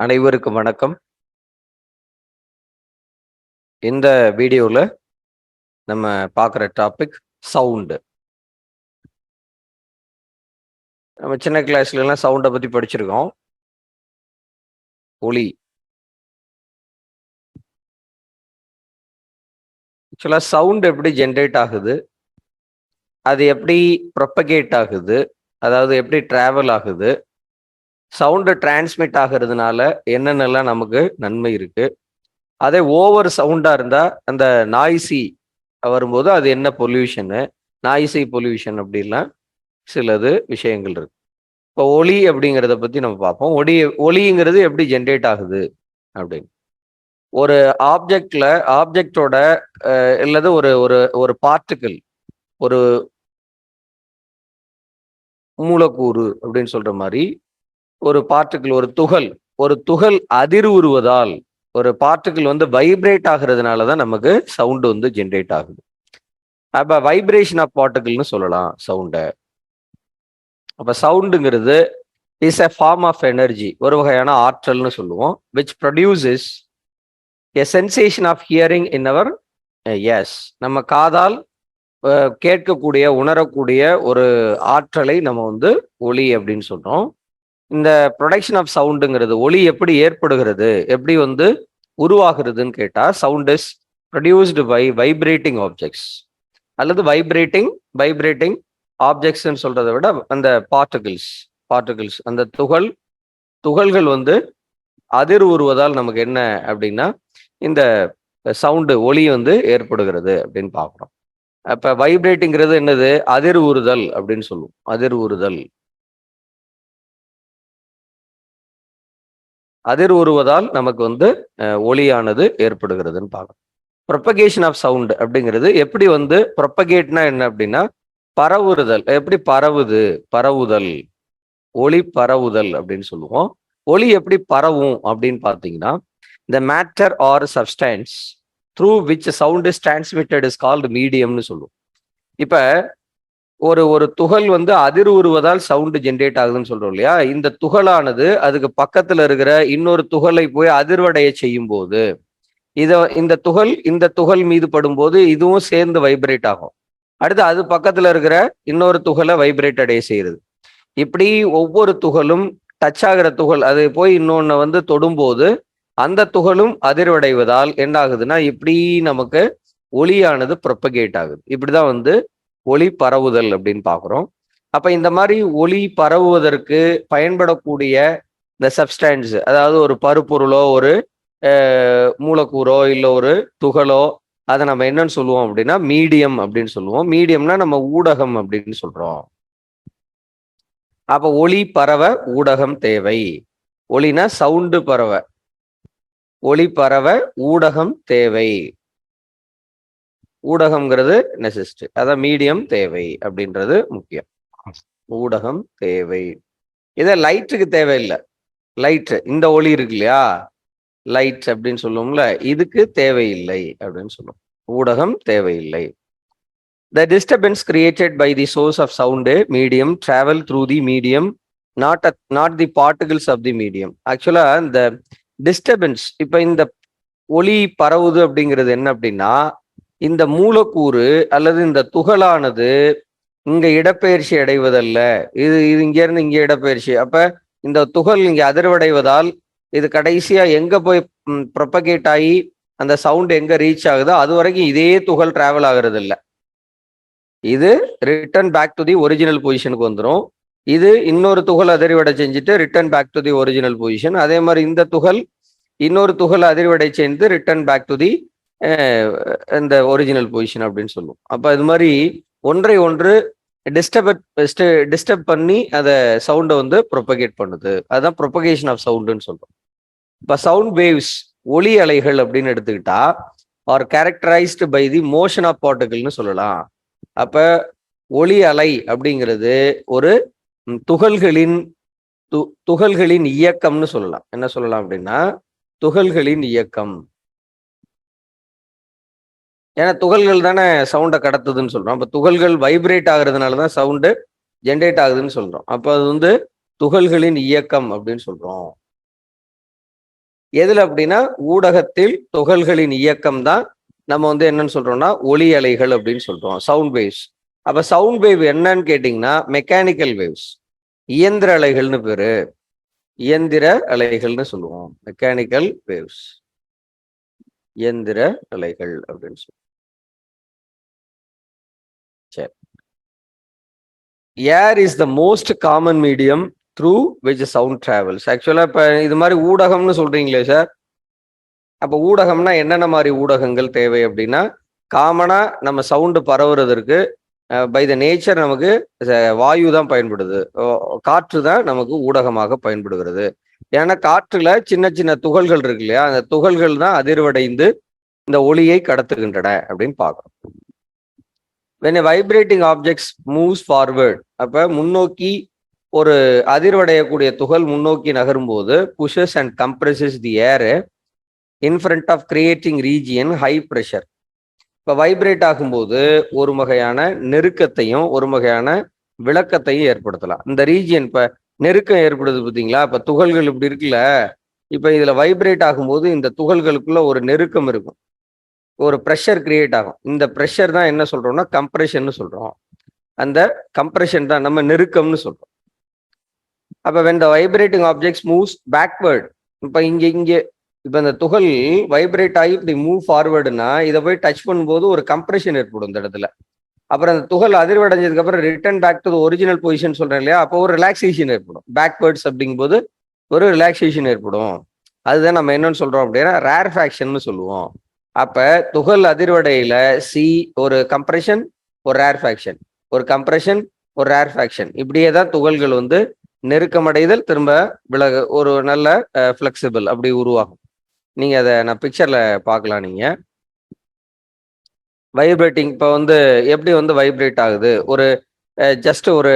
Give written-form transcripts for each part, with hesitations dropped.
அனைவருக்கும் வணக்கம். இந்த வீடியோல நம்ம பார்க்குற டாபிக் சவுண்ட். நம்ம சின்ன கிளாஸ்லலாம் சவுண்ட பத்தி படிச்சிருக்கோம். ஒலி. ஆக்சுவலா சவுண்ட் எப்படி ஜெனரேட் ஆகுது? அது எப்படி ப்ரொபகேட் ஆகுது? அதாவது எப்படி டிராவல் ஆகுது? சவுண்ட் டிரான்ஸ்மிட் ஆகுறதுனால என்னென்னலாம் நமக்கு நன்மை இருக்கு? அதே ஓவர் சவுண்டா இருந்தா அந்த நாய்ஸி வரும்போது அது என்ன பொல்யூஷனு? நாய்ஸி பொல்யூஷன் அப்படிலாம் சிலது விஷயங்கள் இருக்கு. இப்போ ஒலி அப்படிங்கிறத பத்தி நம்ம பார்ப்போம். ஒலிங்கிறது எப்படி ஜென்ரேட் ஆகுது அப்படின்னு. ஒரு ஆப்ஜெக்டோட இல்லது ஒரு ஒரு ஒரு பார்ட்டிக்கிள், ஒரு மூலக்கூறு அப்படின்னு சொல்ற மாதிரி ஒரு பார்ட்டிக்கிள், ஒரு துகள் அதிர்வுறுவதால் ஒரு பார்ட்டிக்கிள் வந்து வைப்ரேட் ஆகுறதுனால தான் நமக்கு சவுண்ட் வந்து ஜென்ரேட் ஆகுது. அப்ப வைப்ரேஷன் ஆஃப் பார்ட்டிக்கிள்னு சொல்லலாம் சவுண்ட. அப்ப சவுண்டுங்கிறது is a form of energy, ஒரு வகையான ஆற்றல்னு சொல்லுவோம், which produces a sensation of hearing in our ears. நம்ம காதால் கேட்கக்கூடிய, உணரக்கூடிய ஒரு ஆற்றலை நம்ம வந்து ஒலி அப்படின்னு சொல்றோம். இந்த ப்ரொடக்ஷன் ஆஃப் சவுண்டுங்கிறது, ஒலி எப்படி ஏற்படுகிறது, எப்படி வந்து உருவாகிறதுன்னு கேட்டா, sound is produced by vibrating objects அல்லது வைப்ரேட்டிங் ஆப்ஜெக்ட்ஸ்ன்னு சொல்றதை விட அந்த பார்ட்டிகிள்ஸ் அந்த துகள்கள் வந்து அதிர்வுறுவதால் நமக்கு என்ன அப்படின்னா இந்த சவுண்டு ஒலி வந்து ஏற்படுகிறது அப்படின்னு பார்க்குறோம். அப்ப வைப்ரேட்டிங்கிறது என்னது? அதிர்வுறுதல் அப்படின்னு சொல்லுவோம். அதிர்வுறுவதால் நமக்கு வந்து ஒலியானது ஏற்படுகிறதுன்னு பார்க்கணும். ப்ரொபகேஷன் ஆஃப் சவுண்ட் அப்படிங்கிறது எப்படி வந்து ப்ரொபகேட்னா என்ன அப்படின்னா பரவுறுதல். எப்படி பரவுதல், ஒளி பரவுதல் அப்படின்னு சொல்லுவோம். ஒளி எப்படி பரவும் அப்படின்னு பார்த்தீங்கன்னா, the matter or substance through which sound is transmitted is called mediumனு சொல்லுவோம். இப்ப ஒரு துகள் வந்து அதிர்வுறுவதால் சவுண்ட் ஜென்ரேட் ஆகுதுன்னு சொல்றோம் இல்லையா? இந்த துகளானது அதுக்கு பக்கத்துல இருக்கிற இன்னொரு துகளை போய் அதிர்வடைய செய்யும் போது, இந்த துகள் மீது படும்போது இதுவும் சேர்ந்து வைப்ரேட் ஆகும். அடுத்து அது பக்கத்துல இருக்கிற இன்னொரு துகளை வைப்ரேட் அடைய செய்யுது. இப்படி ஒவ்வொரு துகளும் டச் ஆகிற துகள் அது போய் இன்னொன்னு வந்து தொடும்போது அந்த துகளும் அதிர்வடைவதால் என்ன ஆகுதுன்னா இப்படி நமக்கு ஒலியானது ப்ரொபகேட் ஆகுது. இப்படிதான் வந்து ஒலி பரவுதல் அப்படின்னு பாக்குறோம். அப்ப இந்த மாதிரி ஒலி பரவுவதற்கு பயன்படக்கூடிய இந்த சப்ஸ்டான்ஸ், அதாவது ஒரு பருப்பொருளோ ஒரு மூலக்கூறோ இல்ல ஒரு துகளோ, அதை நம்ம என்னன்னு சொல்லுவோம் அப்படின்னா மீடியம் அப்படின்னு சொல்லுவோம். மீடியம்னா நம்ம ஊடகம் அப்படின்னு சொல்றோம். அப்ப ஒலி பரவ ஊடகம் தேவை. ஒலினா சவுண்டு பரவ, ஒலி பரவ ஊடகம் தேவை. ஊடகம்ங்கிறது நெசசிட்டி, அதான் மீடியம் தேவை அப்படின்றது முக்கியம். ஊடகம் தேவை. இதை லைட்டுக்கு தேவையில்லை. லைட் இந்த ஒளி இருக்கு இல்லையா, லைட் அப்படின்னு சொல்லுவோம்ல, இதுக்கு தேவையில்லை அப்படின்னு சொல்லுவோம். ஊடகம் தேவையில்லை. The disturbance created by the source of sound medium travel through the medium, not the particles of the medium. ஆக்சுவலா இந்த டிஸ்டர்பன்ஸ், இப்ப இந்த ஒலி பரவுது அப்படிங்கிறது என்ன அப்படின்னா, இந்த மூலக்கூறு அல்லது இந்த துகளானது இங்க இடப்பெயர்ச்சி அடைவதல்ல. இது இங்க இருந்து இங்க இடப்பெயர்ச்சி. அப்ப இந்த துகள் இங்க அதிர்வடைவதால் இது கடைசியா எங்க போய் ப்ரொபகேட் ஆகி அந்த சவுண்ட் எங்க ரீச் ஆகுதோ அது வரைக்கும் இதே துகள் டிராவல் ஆகுறது இல்லை. இது return back to the original பொசிஷனுக்கு வந்துடும். இது இன்னொரு துகள் அதிர்வடை செஞ்சுட்டு return back to the original position. அதே மாதிரி இந்த துகள் இன்னொரு துகள் அதிர்வடை செய்து ரிட்டர்ன் பேக் டு தி இந்த ஒரிஜினல் பொசிஷன் அப்படின்னு சொல்லுவோம். அப்ப இது மாதிரி ஒன்றை ஒன்று டிஸ்டர்ப் பண்ணி அதை சவுண்டை வந்து ப்ரொபகேட் பண்ணுது. அதுதான் ப்ரொபகேஷன் ஆஃப் சவுண்டுன்னு சொல்றோம். இப்ப சவுண்ட் வேவ்ஸ், ஒலி அலைகள் அப்படின்னு எடுத்துக்கிட்டா are characterized by the motion of பார்ட்டிகிள்னு சொல்லலாம். அப்ப ஒலி அலை அப்படிங்கிறது ஒரு துகள்களின் இயக்கம்னு சொல்லலாம். என்ன சொல்லலாம் அப்படின்னா துகள்களின் இயக்கம். ஏன்னா துகள்கள் தானே சவுண்டை கடத்துதுன்னு சொல்றோம். அப்ப துகள்கள் வைப்ரேட் ஆகுறதுனாலதான் சவுண்டு ஜென்ரேட் ஆகுதுன்னு சொல்றோம். அப்ப அது வந்து துகள்களின் இயக்கம் அப்படின்னு சொல்றோம். எதுல அப்படின்னா ஊடகத்தில் துகள்களின் இயக்கம் தான் நம்ம வந்து என்னன்னு சொல்றோம்னா ஒலி அலைகள் அப்படின்னு சொல்றோம், சவுண்ட் வேவ்ஸ். அப்ப சவுண்ட் வேவ் என்னன்னு கேட்டீங்கன்னா மெக்கானிக்கல் வேவ்ஸ், இயந்திர அலைகள்னு பேரு, இயந்திர அலைகள்னு சொல்லுவோம். மெக்கானிக்கல் வேவ்ஸ், இயந்திர அலைகள் அப்படின்னு சொல்லுவோம். சரி. Air is the most common medium through which sound travels. ஆக்சுவலா இப்ப இது மாதிரி ஊடகம்னு சொல்றீங்களே சார், அப்ப ஊடகம்னா என்னென்ன மாதிரி ஊடகங்கள் தேவை அப்படின்னா, காமனா நம்ம சவுண்டு பரவுறதற்கு பை த நேச்சர் நமக்கு வாயு தான் பயன்படுது, காற்று தான் நமக்கு ஊடகமாக பயன்படுகிறது. ஏன்னா காற்றுல சின்ன சின்ன துகள்கள் இருக்கு இல்லையா, அந்த துகள்கள் தான் அதிர்வடைந்து இந்த ஒளியை கடத்துகின்றன அப்படின்னு பார்க்கணும். when a vibrating objects moves forward, அப்ப முன்னோக்கி ஒரு அதிர்வடையக்கூடிய துகள் முன்னோக்கி நகரும் போது pushes and compresses the air in front of creating region high pressure. இப்ப வைப்ரேட் ஆகும்போது ஒரு வகையான நெருக்கத்தையும் ஒரு வகையான விளக்கத்தையும் ஏற்படுத்தலாம். இந்த ரீஜியன் இப்ப நெருக்கம் ஏற்படுது பார்த்தீங்களா, இப்ப துகள்கள் இப்படி இருக்குல்ல, இப்ப இதுல வைப்ரேட் ஆகும்போது இந்த துகள்களுக்குள்ள ஒரு நெருக்கம் இருக்கும், ஒரு ப்ரெஷர் கிரியேட் ஆகும். இந்த ப்ரெஷர் தான் என்ன சொல்றோம்னா கம்ப்ரெஷன் சொல்றோம். அந்த கம்ப்ரெஷன் தான் நம்ம நெருக்கம்னு சொல்றோம். அப்ப when the vibrating objects moves backward, இப்ப இங்க இங்க இப்ப இந்த துகள் வைப்ரேட் ஆகி இப்படி மூவ் ஃபார்வர்டுனா இதை போய் டச் பண்ணும்போது ஒரு கம்ப்ரெஷன் ஏற்படும் இந்த இடத்துல. அப்புறம் அந்த துகள் அதிர்வடைஞ்சதுக்கு அப்புறம் return back to original position சொல்றேன் இல்லையா, அப்போ ஒரு ரிலாக்ஸேஷன் ஏற்படும். பேக்வேர்ட்ஸ் அப்படிங்கும்போது ஒரு ரிலாக்ஸேஷன் ஏற்படும். அதுதான் நம்ம என்னன்னு சொல்றோம் அப்படின்னா ரேர்ஃபேக்ஷன் சொல்லுவோம். அப்ப துகள் அதிர்வடையில சி ஒரு கம்ப்ரெஷன், ஒரு ரேர்ஃபேக்ஷன், ஒரு கம்ப்ரெஷன், ஒரு ரேர்ஃபேக்ஷன், இப்படியே தான் துகள்கள் வந்து நெருக்கமடைதல் திரும்ப விலக ஒரு நல்ல ஃபிளெக்சிபிள் அப்படி உருவாகும். நீங்க அதை நான் பிக்சர்ல பார்க்கலாம். நீங்க வைப்ரேட்டிங் இப்போ வந்து எப்படி வந்து வைப்ரேட் ஆகுது, ஒரு ஜஸ்ட் ஒரு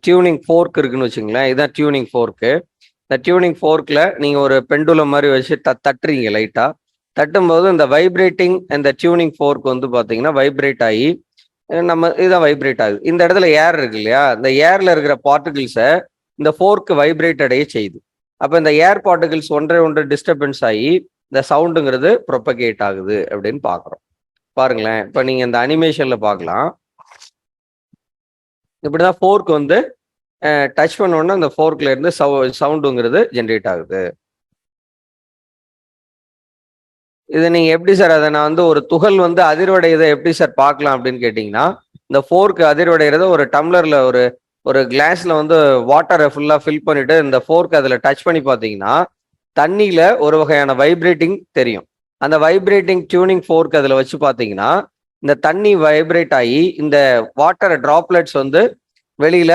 டியூனிங் ஃபோர்க் இருக்குன்னு வச்சுங்களேன், இதுதான் டியூனிங் ஃபோர்க்கு. இந்த டியூனிங் ஃபோர்க்கில் நீங்கள் ஒரு பெண்டுலம் மாதிரி வச்சு தட்டுறீங்க லைட்டாக, தட்டும்போது இந்த வைப்ரேட்டிங் இந்த டியூனிங் ஃபோர்க் வந்து பார்த்தீங்கன்னா வைப்ரேட் ஆகி நம்ம இதுதான் வைப்ரேட் ஆகுது. இந்த இடத்துல ஏர் இருக்கு இல்லையா, இந்த ஏர்ல இருக்கிற பார்ட்டிகிள்ஸை இந்த ஃபோர்க்கு வைப்ரேட் அடைய செய்யுது. அப்போ இந்த ஏர் பார்ட்டிகிள்ஸ் ஒன்றை ஒன்று டிஸ்டர்பன்ஸ் ஆகி இந்த சவுண்டுங்கிறது ப்ரொபகேட் ஆகுது அப்படின்னு பார்க்குறோம். பாருங்களேன், இப்போ நீங்கள் இந்த அனிமேஷன்ல பார்க்கலாம். இப்படிதான் ஃபோர்க் வந்து டச் பண்ணோன்னா அந்த ஃபோர்க்ல இருந்து சவுண்டுங்கிறது ஜென்ரேட் ஆகுது. இது நீங்க எப்படி சார் அதை நான் வந்து ஒரு துகள் வந்து அதிர்வடையதை எப்படி சார் பார்க்கலாம் அப்படின்னு கேட்டீங்கன்னா, இந்த ஃபோர்க் அதிர்வடைகிறத ஒரு டம்ளர்ல ஒரு ஒரு கிளாஸ்ல வந்து வாட்டரை ஃபுல்லா ஃபில் பண்ணிட்டு இந்த ஃபோர்க் அதுல டச் பண்ணி பார்த்தீங்கன்னா தண்ணியில ஒரு வகையான வைப்ரேட்டிங் தெரியும். அந்த வைப்ரேட்டிங் டியூனிங் ஃபோர்க் அதுல வச்சு பார்த்தீங்கன்னா இந்த தண்ணி வைப்ரேட் ஆகி இந்த வாட்டர் டிராப்லெட்ஸ் வந்து வெளியில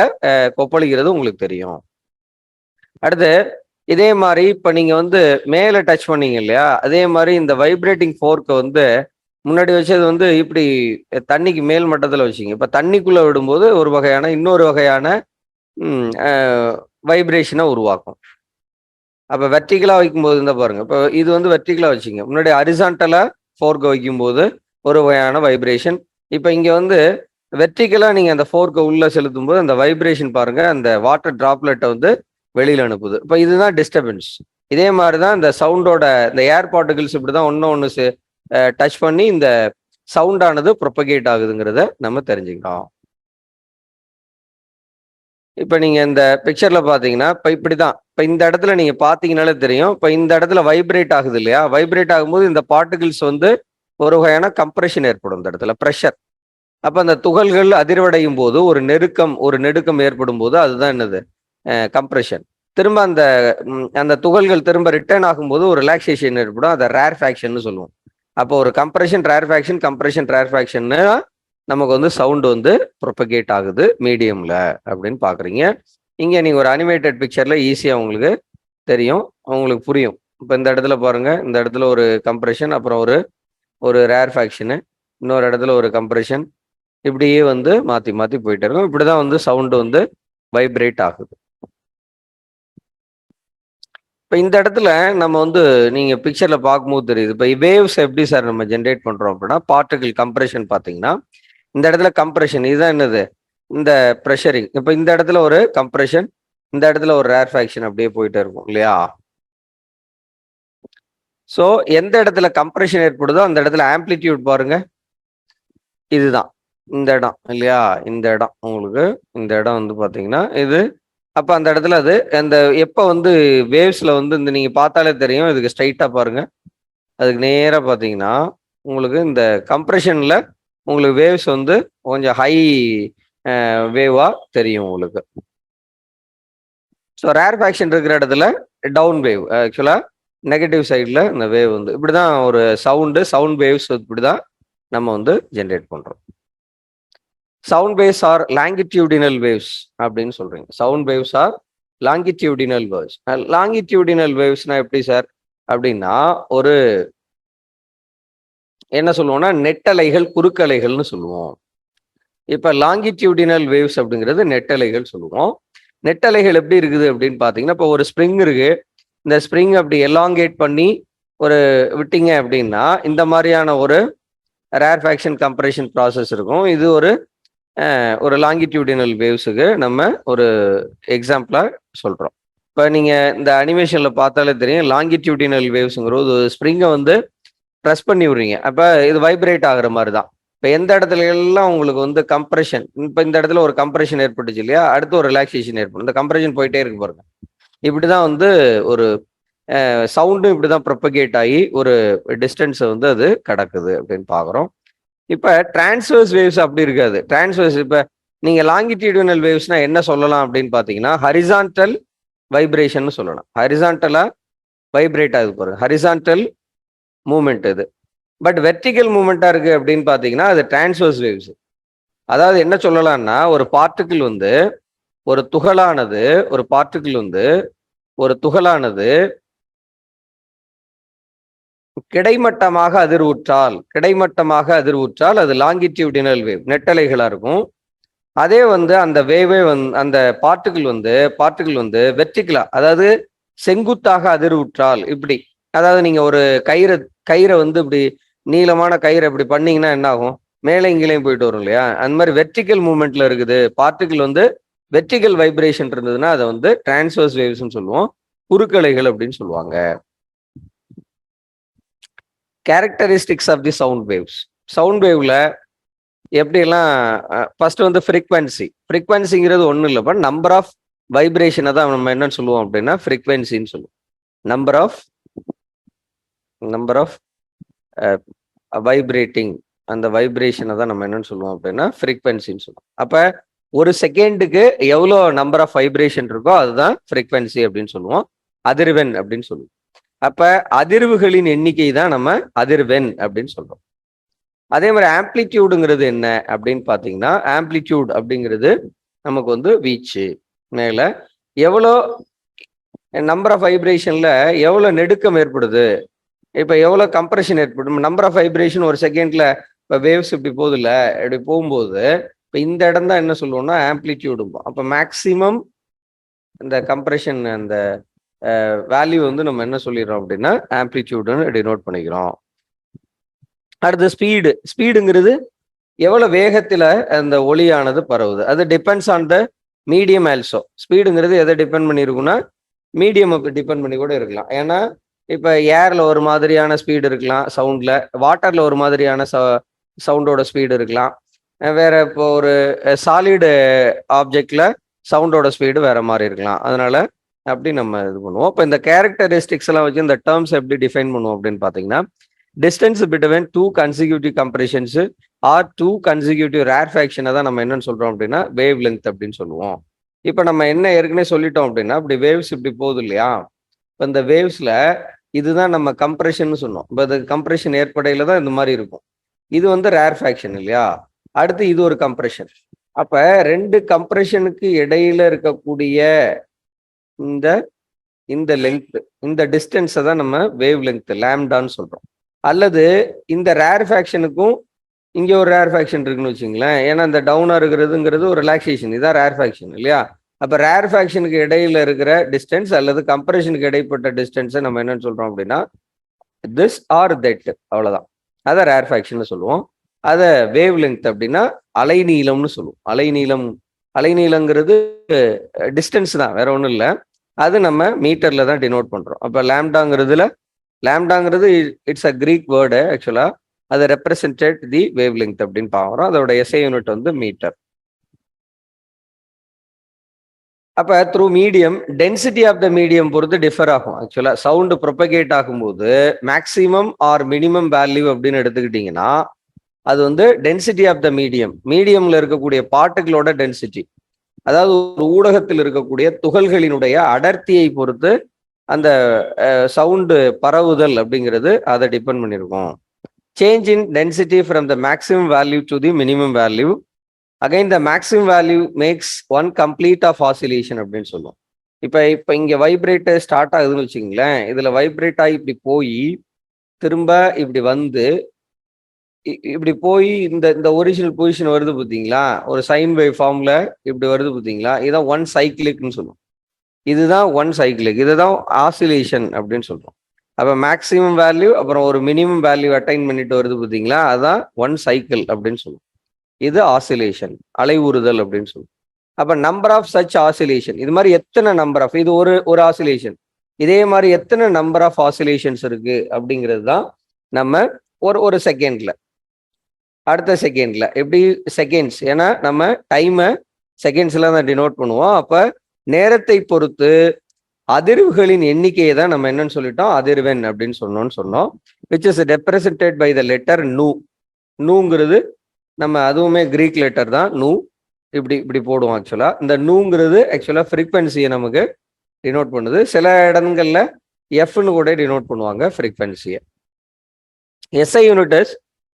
கொப்பளிக்கிறது உங்களுக்கு தெரியும். அடுத்து இதே மாதிரி இப்ப நீங்க வந்து மேல டச் பண்ணீங்க இல்லையா, அதே மாதிரி இந்த வைப்ரேட்டிங் ஃபோர்க்கை வந்து முன்னாடி வச்சது வந்து இப்படி தண்ணிக்கு மேல் மட்டத்துல வச்சிங்க, இப்ப தண்ணிக்குள்ள விடும்போது ஒரு வகையான இன்னொரு வகையான வைப்ரேஷனை உருவாக்கும். அப்ப வெர்டிகலா வைக்கும்போது இருந்தா பாருங்க, இப்போ இது வந்து வெர்டிகலா வச்சிங்க, முன்னாடி ஹரிசான்டலா ஃபோர்க்கை வைக்கும்போது ஒரு வகையான வைப்ரேஷன். இப்போ இங்க வந்து வெர்டிகலா நீங்க அந்த ஃபோர்க்கை உள்ள செலுத்தும் போது அந்த வைப்ரேஷன் பாருங்க, அந்த வாட்டர் டிராப்லெட்டை வந்து வெளியில அனுப்புது. இப்போ இதுதான் டிஸ்டர்பன்ஸ். இதே மாதிரி தான் இந்த சவுண்டோட இந்த ஏர் பார்ட்டிகிள்ஸ் இப்படி தான் ஒன்று டச் பண்ணி இந்த சவுண்டானது ப்ரொபகேட் ஆகுதுங்கிறத நம்ம தெரிஞ்சுக்கிறோம். இப்போ நீங்க இந்த பிக்சர்ல பாத்தீங்கன்னா இப்போ இப்படிதான், இப்போ இந்த இடத்துல நீங்க பாத்தீங்கன்னாலே தெரியும், இப்போ இந்த இடத்துல வைப்ரேட் ஆகுது இல்லையா, வைப்ரேட் ஆகும்போது இந்த பார்ட்டிகிள்ஸ் வந்து ஒரு வகையான கம்ப்ரெஷன் ஏற்படும் இந்த இடத்துல ப்ரெஷர். அப்ப அந்த துகள்கள் அதிர்வடையும் போது ஒரு நெருக்கம் ஏற்படும் போது அதுதான் என்னது கம்ப்ரெஷன். திரும்ப அந்த அந்த துகள்கள் திரும்ப ரிட்டர்ன் ஆகும்போது ஒரு ரிலாக்ஸேஷன் ஏற்படும், அதை ரேர்ஃபேக்ஷன் சொல்லுவோம். அப்போ ஒரு கம்ப்ரெஷன் ரேர்ஃபேக்ஷன் கம்ப்ரெஷன் ரேர்ஃபேக்ஷன்னா நமக்கு வந்து சவுண்ட் வந்து ப்ரொபகேட் ஆகுது மீடியம்ல அப்படின்னு பாக்குறீங்க. இங்க நீங்க ஒரு அனிமேட்டட் பிக்சர்ல ஈஸியா உங்களுக்கு தெரியும், உங்களுக்கு புரியும். இப்போ இந்த இடத்துல பாருங்க, இந்த இடத்துல ஒரு கம்ப்ரெஷன், அப்புறம் ஒரு ஒரு ரேர்ஃபேக்ஷனு, இன்னொரு இடத்துல ஒரு கம்ப்ரெஷன், இப்படியே வந்து மாத்தி மாத்தி போயிட்டே இருக்கும். இப்படிதான் வந்து சவுண்ட் வந்து வைப்ரேட் ஆகுது. இப்போ இந்த இடத்துல நம்ம வந்து நீங்க பிக்சர்ல பார்க்கும்போது தெரியுது, இப்போ வேவ்ஸ் எப்படி சார் நம்ம ஜென்ரேட் பண்றோம் அப்படின்னா பார்ட்டிகிள் கம்ப்ரெஷன் பார்த்தீங்கன்னா இந்த இடத்துல கம்ப்ரெஷன், இதுதான் என்னது இந்த ப்ரெஷரிங். இப்போ இந்த இடத்துல ஒரு கம்ப்ரெஷன், இந்த இடத்துல ஒரு ரேர்ஃபேக்ஷன் அப்படியே போயிட்டே இருக்கும் இல்லையா. ஸோ எந்த இடத்துல கம்ப்ரெஷன் ஏற்படுதோ அந்த இடத்துல ஆம்ப்ளிடியூட் பாருங்க, இதுதான் இந்த இடம் இல்லையா? இந்த இடம் உங்களுக்கு இந்த இடம் வந்து பார்த்தீங்கன்னா இது. அப்போ அந்த இடத்துல அது அந்த எப்போ வந்து வேவ்ஸ்ல வந்து இந்த நீங்க பார்த்தாலே தெரியும். இதுக்கு ஸ்ட்ரைட்டா பாருங்க. அதுக்கு நேரா பார்த்தீங்கன்னா உங்களுக்கு இந்த கம்ப்ரெஷன்ல உங்களுக்கு வேவ்ஸ் வந்து கொஞ்சம் ஹை வேவா தெரியும் உங்களுக்கு. ஸோ ரேர்ஃபேக்ஷன் இருக்கிற இடத்துல டவுன் வேவ் ஆக்சுவலா நெகட்டிவ் சைடில் இந்த வேவ் வந்து இப்படிதான் ஒரு சவுண்ட் வேவ்ஸ் இப்படிதான் நம்ம வந்து ஜென்ரேட் பண்றோம். Sound waves are longitudinal waves அப்படின்னு சொல்றீங்க. Sound waves are longitudinal waves. Longitudinal வேவ்ஸ்னா எப்படி சார் அப்படின்னா ஒரு என்ன சொல்லுவோம்னா நெட்டலைகள் குறுக்கலைகள்னு சொல்லுவோம். இப்ப லாங்கிடியூடினல் வேவ்ஸ் அப்படிங்கிறது நெட்டலைகள் சொல்லுவோம். நெட்டலைகள் எப்படி இருக்குது அப்படின்னு பாத்தீங்கன்னா இப்போ ஒரு ஸ்ப்ரிங் இருக்கு. இந்த ஸ்ப்ரிங் அப்படி எலாங்கேட் பண்ணி ஒரு விட்டீங்க அப்படின்னா இந்த மாதிரியான ஒரு ரேர்ஃபேக்ஷன் கம்ப்ரெஷன் ப்ராசஸ் இருக்கும். இது ஒரு லாங்கிடியூடினல் வேவ்ஸுக்கு நம்ம ஒரு எக்ஸாம்பிளா சொல்றோம். இப்போ நீங்க இந்த அனிமேஷன்ல பார்த்தாலே தெரியும் லாங்கிடியூடினல் வேவ்ஸுங்கிறது ஒரு ஸ்ப்ரிங்கை வந்து ப்ரெஸ் பண்ணி விடுறீங்க. அப்போ இது வைப்ரேட் ஆகுற மாதிரி தான். இப்போ எந்த இடத்துல எல்லாம் உங்களுக்கு வந்து கம்ப்ரெஷன், இப்போ இந்த இடத்துல ஒரு கம்ப்ரெஷன் ஏற்பட்டுச்சு இல்லையா, அடுத்து ஒரு ரிலாக்ஸேஷன் ஏற்படும். இந்த கம்ப்ரெஷன் போயிட்டே இருக்கு பாருங்க. இப்படிதான் வந்து ஒரு சவுண்டும் இப்படிதான் ப்ரொபகேட் ஆகி ஒரு டிஸ்டன்ஸை வந்து அது கடக்குது அப்படின்னு பார்க்குறோம். இப்போ டிரான்ஸ்வர்ஸ் வேவ்ஸ் அப்படி இருக்காது. டிரான்ஸ்வர்ஸ் இப்போ நீங்க லாங்கிடியூடினல் வேவ்ஸ்னா என்ன சொல்லலாம் அப்படின்னு பார்த்தீங்கன்னா ஹரிசான்டல் வைப்ரேஷன் சொல்லலாம். ஹரிசான்டலா வைப்ரேட் ஆகுது பாருங்க, ஹரிசான்டல் மூமெண்ட் இது. பட் வெர்டிகல் மூமெண்டா இருக்கு அப்படின்னு பார்த்தீங்கன்னா அது டிரான்ஸ்வர்ஸ் வேவ்ஸ். அதாவது என்ன சொல்லலாம்னா ஒரு பார்ட்டிகிள் வந்து ஒரு துகளானது ஒரு பார்ட்டிகிள் வந்து ஒரு துகளானது கிடைமட்டமாக அதிர்வுற்றால் அது லாங்கிடியூடினல் வேவ் நெட்டலைகளா இருக்கும். அதே வந்து அந்த வேவே அந்த பார்ட்டிகிள் வந்து வெர்டிகலா அதாவது செங்குத்தாக அதிர்வுற்றால் இப்படி, அதாவது நீங்க ஒரு கயிறை வந்து இப்படி நீளமான கயிறை இப்படி பண்ணீங்கன்னா என்ன ஆகும், மேலே இங்கேயும் போயிட்டு வரும் இல்லையா? அந்த மாதிரி வெர்டிகல் மூவ்மெண்ட்ல இருக்குது பார்ட்டிகிள் வந்து வெர்டிகல் வைப்ரேஷன் இருந்ததுன்னா அதை வந்து டிரான்ஸ்வர்ஸ் வேவ்ஸ்ன்னு சொல்லுவோம், குறுக்கலைகள் அப்படின்னு சொல்லுவாங்க. Characteristics of the sound waves. Sound வேவ்ல எப்படியெல்லாம் ஃபர்ஸ்ட் வந்து ஃப்ரீக்வன்சிங்கிறது ஒன்றும் இல்லை, பட் நம்பர் ஆஃப் வைப்ரேஷனை தான் நம்ம என்னன்னு சொல்லுவோம் அப்படின்னா ஃப்ரீக்வன்சின்னு சொல்லுவோம். நம்பர் ஆஃப் வைப்ரேட்டிங் அந்த வைப்ரேஷனை தான் நம்ம என்னன்னு சொல்லுவோம் அப்படின்னா ஃப்ரீக்வன்சின்னு சொல்லுவோம். அப்போ ஒரு செகண்டுக்கு எவ்வளோ நம்பர் ஆஃப் வைப்ரேஷன் இருக்கோ அதுதான் ஃப்ரீக்வன்சி அப்படின்னு சொல்லுவோம், அதிர்வெண் அப்படின்னு சொல்லுவோம். அப்ப அதிர்வுகளின் எண்ணிக்கை தான் நம்ம அதிர்வெண் அப்படின்னு சொல்றோம். அதே மாதிரி ஆம்ப்ளிடியூடுங்கிறது என்ன அப்படின்னு பார்த்தீங்கன்னா ஆம்ப்ளிடியூட் அப்படிங்கிறது நமக்கு வந்து வீச்சு மேல எவ்வளோ நம்பர் ஆஃப் வைப்ரேஷன்ல எவ்வளோ நெடுக்கம் ஏற்படுது, இப்போ எவ்வளோ கம்ப்ரெஷன் ஏற்படும். நம்பர் ஆஃப் வைப்ரேஷன் ஒரு செகண்ட்ல இப்போ வேவ்ஸ் இப்படி போகுது இல்லை, இப்படி போகும்போது இப்போ இந்த இடம் தான் என்ன சொல்லுவோம்னா ஆம்ப்ளிடியூடும்போம். அப்போ மேக்சிமம் இந்த கம்ப்ரெஷன் அந்த வேல்யூ வந்து நம்ம என்ன சொல்லிடுறோம் அப்படின்னா ஆம்ப்ளிடியூடுன்னு டினோட் பண்ணிக்கிறோம். அடுத்து ஸ்பீடுங்கிறது எவ்வளவு வேகத்துல அந்த ஒளியானது பரவுது, அது depends on the medium also. ஸ்பீடுங்கிறது எதை டிபெண்ட் பண்ணியிருக்குன்னா மீடியம் டிபெண்ட் பண்ணி கூட இருக்கலாம். ஏன்னா இப்ப ஏர்ல ஒரு மாதிரியான ஸ்பீடு இருக்கலாம் சவுண்ட்ல, வாட்டர்ல ஒரு மாதிரியான சவுண்டோட ஸ்பீடு இருக்கலாம், வேற இப்போ ஒரு சாலிடு ஆப்ஜெக்ட்ல சவுண்டோட ஸ்பீடு வேற மாதிரி இருக்கலாம். அதனால அப்படி நம்ம இது பண்ணுவோம். இப்போ இந்த கேரக்டரிஸ்டிக்ஸ் எல்லாம் வச்சு இந்த டேர்ம்ஸ் எப்படி டிஃபைன் பண்ணுவோம் அப்படின்னு பார்த்தீங்கன்னா distance between two consecutive compressions or two consecutive ரேர்ஃபேக்ஷனை தான் நம்ம என்னன்னு சொல்றோம் அப்படின்னா வேவ் லென்த் அப்படின்னு சொல்லுவோம். இப்போ நம்ம என்ன ஏற்கனவே சொல்லிட்டோம் அப்படின்னா இப்படி வேவ்ஸ் இப்படி போகுது இல்லையா, இப்போ இந்த வேவ்ஸ்ல இதுதான் நம்ம கம்ப்ரெஷன் சொன்னோம். இப்போ அது கம்ப்ரெஷன் ஏற்படையில தான் இந்த மாதிரி இருக்கும். இது வந்து ரேர்ஃபேக்ஷன் இல்லையா. அடுத்து இது ஒரு கம்ப்ரெஷன். அப்ப ரெண்டு கம்ப்ரெஷனுக்கு இடையில இருக்கக்கூடிய இந்த இந்த லென்த் இந்த டிஸ்டன்ஸை தான் நம்ம வேவ் லென்த் லேம்டான்னு சொல்றோம். அல்லது இந்த ரேர்ஃபேக்ஷனுக்கும் இங்கே ஒரு ரேர்ஃபேக்ஷன் இருக்குன்னு வச்சுங்களேன். ஏன்னா இந்த டவுனா இருக்கிறதுங்கிறது ஒரு ரிலாக்ஸேஷன், இதுதான் ரேர்ஃபேக்ஷன் இல்லையா. அப்போ ரேர்ஃபேக்ஷனுக்கு இடையில இருக்கிற டிஸ்டன்ஸ் அல்லது கம்ப்ரெஷனுக்கு இடைப்பட்ட டிஸ்டன்ஸை நம்ம என்னன்னு சொல்றோம் அப்படின்னா திஸ் ஆர் தட், அவ்வளோதான். அதை ரேர்ஃபேக்ஷன் சொல்லுவோம். அதை வேவ் லென்த் அப்படின்னா அலைநீளம்னு சொல்லுவோம். அலைநீளங்கிறது டிஸ்டன்ஸ் தான், வேற ஒன்றும் இல்லை. அது நம்ம மீட்டர்ல தான் டினோட் பண்றோம். அப்போ லேம்டாங்கிறதுல லேம்டாங்கிறது it's a Greek word actually. அது ரெப்ரசன்டேட் தி வேவ் லெங்த் அப்படின்னு பார்க்குறோம். அதோட எஸ்ஐ யூனிட் வந்து மீட்டர். அப்ப through medium density of the medium பொறுத்து டிஃபர் ஆகும். ஆக்சுவலா சவுண்ட் ப்ரொபகேட் ஆகும்போது மேக்சிமம் ஆர் மினிமம் வேல்யூ அப்படின்னு எடுத்துக்கிட்டீங்கன்னா அது வந்து டென்சிட்டி ஆஃப் த மீடியம், மீடியம்ல இருக்கக்கூடிய பார்ட்டிகளோட டென்சிட்டி, அதாவது ஒரு ஊடகத்தில் இருக்கக்கூடிய துகள்களினுடைய அடர்த்தியை பொறுத்து அந்த சவுண்டு பரவுதல் அப்படிங்கிறது அதை டிபெண்ட் பண்ணியிருக்கும். Change in density from the maximum value to the minimum value, again the maximum value makes one complete of oscillation அப்படின்னு சொல்லுவோம். இப்போ இங்க வைப்ரேட் ஸ்டார்ட் ஆகுதுன்னு வச்சுங்களேன், இதுல வைப்ரேட் ஆகி இப்படி போய் திரும்ப இப்படி வந்து இப்படி போய் இந்த இந்த ஒரிஜினல் பொசிஷன் வருது பார்த்தீங்களா, ஒரு சைன் வேவ் ஃபார்ம்ல இப்படி வருது பார்த்தீங்களா, இதான் ஒன் சைக்கிளிக்னு சொல்லுவோம். இதுதான் ஒன் சைக்கிளிக், இதுதான் ஆசிலேஷன் அப்படின்னு சொல்றோம். அப்போ மேக்ஸிமம் வேல்யூ அப்புறம் ஒரு மினிமம் வேல்யூ அட்டைன் பண்ணிட்டு வருது பார்த்தீங்களா, அதான் ஒன் சைக்கிள் அப்படின்னு சொல்லுவோம். இது ஆசிலேஷன், அலைவுறுதல் அப்படின்னு சொல்லுவோம். அப்ப நம்பர் ஆஃப் சச் ஆசிலேஷன், இது மாதிரி எத்தனை நம்பர் ஆஃப், இது ஒரு ஒரு ஆசிலேஷன், இதே மாதிரி எத்தனை நம்பர் ஆஃப் ஆசிலேஷன்ஸ் இருக்கு அப்படிங்கிறது தான் நம்ம ஒரு ஒரு செகண்ட்ல, அடுத்த செகண்ட்ல எப்படி செகண்ட்ஸ், ஏன்னா நம்ம டைமை செகண்ட்ஸ்ல தான் டினோட் பண்ணுவோம். அப்ப நேரத்தை பொறுத்து அதிர்வுகளின் எண்ணிக்கையை தான் நம்ம என்னன்னு சொல்லிட்டோம், அதிர்வெண் அப்படின்னு சொன்னோம். Which is represented by the letter nu. நூங்கிறது நம்ம அதுவுமே கிரீக் லெட்டர் தான், நூ. இப்படி இப்படி போடுவோம். ஆக்சுவலா இந்த நூங்கிறது ஆக்சுவலா ஃப்ரீக்வன்சியை நமக்கு டினோட் பண்ணுது. சில இடங்கள்ல எஃப்னு கூட டினோட் பண்ணுவாங்க ஃப்ரீக்வன்சியை. எஸ்ஐ யூனிட்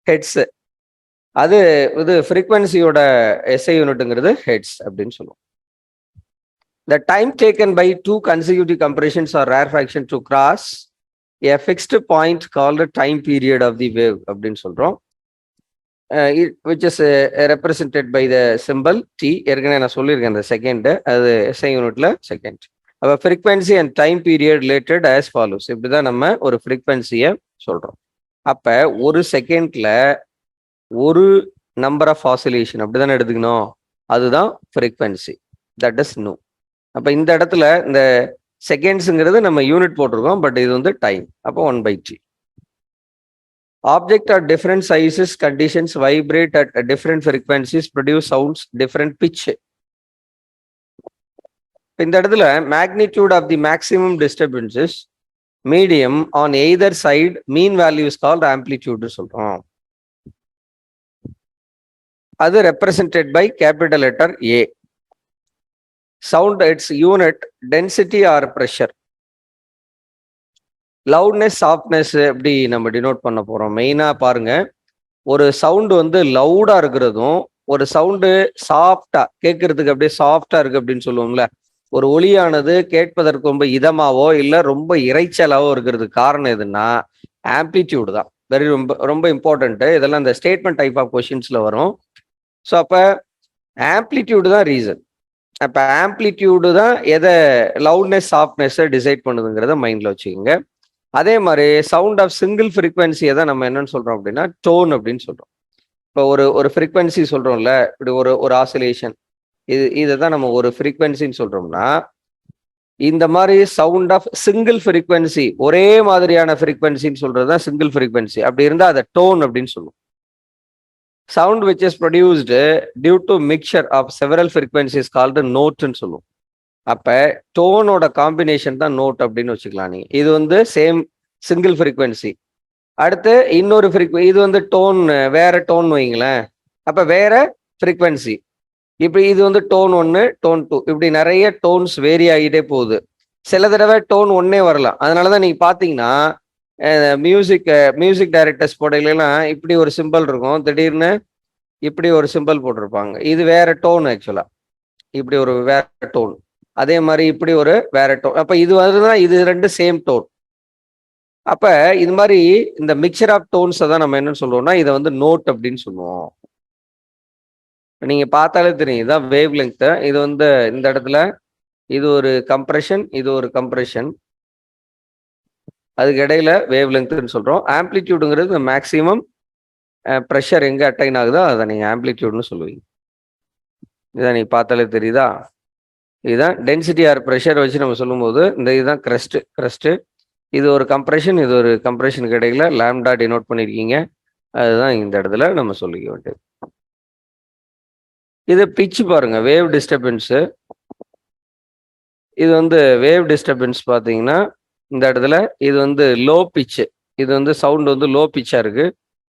ஹெட்ஸ், அது இது ஃப்ரீக்வன்சியோட எஸ்ஐ யூனிட்டுங்கிறது ஹெட்ஸ் அப்படின்னு சொல்லுவோம். The time taken by two consecutive compressions or rarefaction to cross a fixed point called time period of the wave அப்படின்னு சொல்றோம். which is represented by the symbol T. ஏற்கனவே நான் சொல்லியிருக்கேன் அந்த செகண்ட், அது எஸ்ஐ யூனிட்ல செகண்ட். அப்போ frequency and time period related as follows, இப்படிதான் நம்ம ஒரு ஃப்ரீக்வன்சியை சொல்றோம். அப்ப ஒரு செகண்ட்ல ஒரு நம்பர் ஆஃப் ஆசிலேஷன் அப்படிதானே எடுத்துக்கணும், அதுதான் ஃப்ரீக்வன்சி, தட் இஸ் நூ. அப்ப இந்த இடத்துல இந்த செகண்ட்ஸுங்கிறது நம்ம யூனிட் போட்டிருக்கோம், பட் இது வந்து டைம். அப்போ 1/t. Object at different sizes, conditions vibrate at different frequencies, produce sounds different pitch. இந்த இடத்துல magnitude of the maximum disturbances medium on either side mean value is called amplitude சொல்றோம். அது represented by capital letter A. Sound its unit density or pressure. Loudness softness எப்படி நம்ம denote பண்ண போறோம், மெயினா பாருங்க. ஒரு சவுண்டு வந்து லவுடா இருக்கிறதும் ஒரு சவுண்டு சாஃப்டா கேட்கறதுக்கு அப்படியே சாஃப்டா இருக்கு அப்படின்னு சொல்லுவோம்ல, ஒரு ஒலியானது கேட்பதற்கு ரொம்ப இதமாவோ இல்லை ரொம்ப இறைச்சலாவோ இருக்கிறதுக்கு காரணம் எதுன்னா ஆம்ப்ளிடியூடு தான். வெரி ரொம்ப ரொம்ப இம்பார்ட்டன்ட்டு. இதெல்லாம் இந்த ஸ்டேட்மெண்ட் டைப் ஆஃப் கொஷின்ஸ்ல வரும். ஸோ அப்போ ஆம்ப்ளிடியூடு தான் ரீசன். அப்போ ஆம்ப்ளிடியூடு தான் எதை லவுட்னஸ் சாஃப்ட்னஸை டிசைட் பண்ணுதுங்கிறத மைண்ட்ல வச்சுக்கோங்க. அதே மாதிரி சவுண்ட் ஆஃப் சிங்கிள் ஃப்ரீக்வன்சியை தான் நம்ம என்னன்னு சொல்றோம் அப்படின்னா டோன் அப்படின்னு சொல்றோம். இப்போ ஒரு ஒரு ஃப்ரீக்வன்சி சொல்றோம்ல, இப்படி ஒரு ஒரு ஆசிலேஷன், இதை தான் நம்ம ஒரு ஃப்ரீக்வன்சின்னு சொல்றோம்னா, இந்த மாதிரி சவுண்ட் ஆஃப் சிங்கிள் ஃப்ரீக்வன்சி, ஒரே மாதிரியான ஃப்ரீக்வன்சின்னு சொல்றது தான் சிங்கிள் ஃப்ரீக்வன்சி. அப்படி இருந்தால் அதை டோன் அப்படின்னு சொல்லுவோம். Sound which is produced due to mixture of several frequencies called நோட்னு சொல்லுவோம். அப்ப டோனோட காம்பினேஷன் தான் நோட் அப்படின்னு வச்சுக்கலாம் நீங்க. இது வந்து சேம் சிங்கிள் ஃப்ரீக்வன்சி. அடுத்து இன்னொரு இது வந்து டோன், வேற டோன் வைங்களேன், அப்ப வேற ஃப்ரீக்வன்சி. இப்படி இது வந்து டோன் 1, டோன் 2, இப்படி நிறைய டோன்ஸ் வேரி ஆகிட்டே போகுது. சில தடவை டோன் 1 வரலாம். அதனாலதான் நீங்க பாத்தீங்கன்னா மியூசிக் டைரக்டர்ஸ் போடையிலாம் இப்படி ஒரு சிம்பிள் இருக்கும், திடீர்னு இப்படி ஒரு சிம்பிள் போட்டிருப்பாங்க. இது வேற டோன் ஆக்சுவலா, இப்படி ஒரு வேற டோன். அதே மாதிரி இப்படி ஒரு வேற டோன். அப்ப இது வருதுன்னா இது ரெண்டு சேம் டோன். அப்ப இது மாதிரி இந்த மிக்சர் ஆஃப் டோன்ஸை தான் நம்ம என்னன்னு சொல்லுவோம்னா இதை வந்து நோட் அப்படின்னு சொல்லுவோம். நீங்க பார்த்தாலே தெரியும், இதான் வேவ் லெங்த். இது வந்து இந்த இடத்துல இது ஒரு கம்ப்ரெஷன், இது ஒரு கம்ப்ரெஷன், அதுக்கு இடையில வேவ் லெங்க்னு சொல்றோம். ஆம்ப்ளிடியூடுங்கிறது மேக்சிமம் ப்ரெஷர் எங்க அட்டைன் ஆகுதோ அதை நீங்க ஆம்ப்ளிடியூட்னு சொல்லுவீங்க. இதான் நீங்க பார்த்தாலே தெரியுதா, இதுதான் டென்சிட்டி ஆர் ப்ரெஷர் வச்சு நம்ம சொல்லும்போது இந்த இதுதான் கிரஸ்ட். இது ஒரு கம்ப்ரெஷன், இது ஒரு கம்ப்ரெஷனுக்கு இடையில லாம்டா டினோட் பண்ணியிருக்கீங்க. அதுதான் இந்த இடத்துல நம்ம சொல்லிக்க வேண்டியது. இது பிட்ச் பாருங்க, வேவ் டிஸ்டர்பன்ஸு. இது வந்து வேவ் டிஸ்டர்பன்ஸ் பார்த்தீங்கன்னா, இந்த இடத்துல இது வந்து லோ பிட்ச். இது வந்து சவுண்ட் வந்து லோ பிட்சா இருக்கு.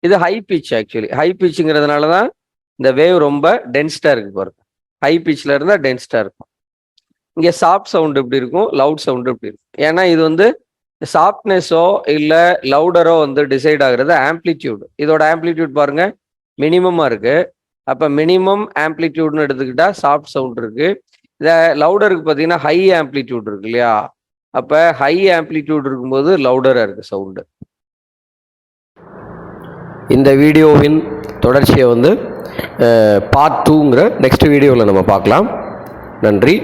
இது ஹை பிட்ச் ஆக்சுவலி. ஹை பிட்ச்ங்கிறதுனால தான் இந்த வேவ் ரொம்ப டென்ஸ்டா இருக்கு பாருங்க. ஹை பிட்ச்ல இருந்தா டென்ஸ்டா இருக்கும். இங்க சாஃப்ட் சவுண்ட் எப்படி இருக்கும், லவுட் சவுண்ட் எப்படி இருக்கும். ஏன்னா இது வந்து சாஃப்ட்னஸோ இல்ல லவுடரோ வந்து டிசைட் ஆகுறது ஆம்ப்ளிடியூட். இதோட ஆம்ப்ளிடியூட் பாருங்க மினிமமா இருக்கு. அப்ப மினிமம் ஆம்ப்ளிடியூட்னு எடுத்துக்கிட்டா சாஃப்ட் சவுண்ட் இருக்கு. இத லவுடருக்கு பார்த்தீங்கன்னா ஹை ஆம்ப்ளிடியூட் இருக்கு இல்லையா? அப்ப ஹை ஆம்ப்ளிடியூட் இருக்கும்போது லவுடரா இருக்கு சவுண்டு. இந்த வீடியோவின் தொடர்ச்சியை வந்து பார்ட் 2ங்கிற நெக்ஸ்ட் வீடியோவில் நம்ம பார்க்கலாம். நன்றி.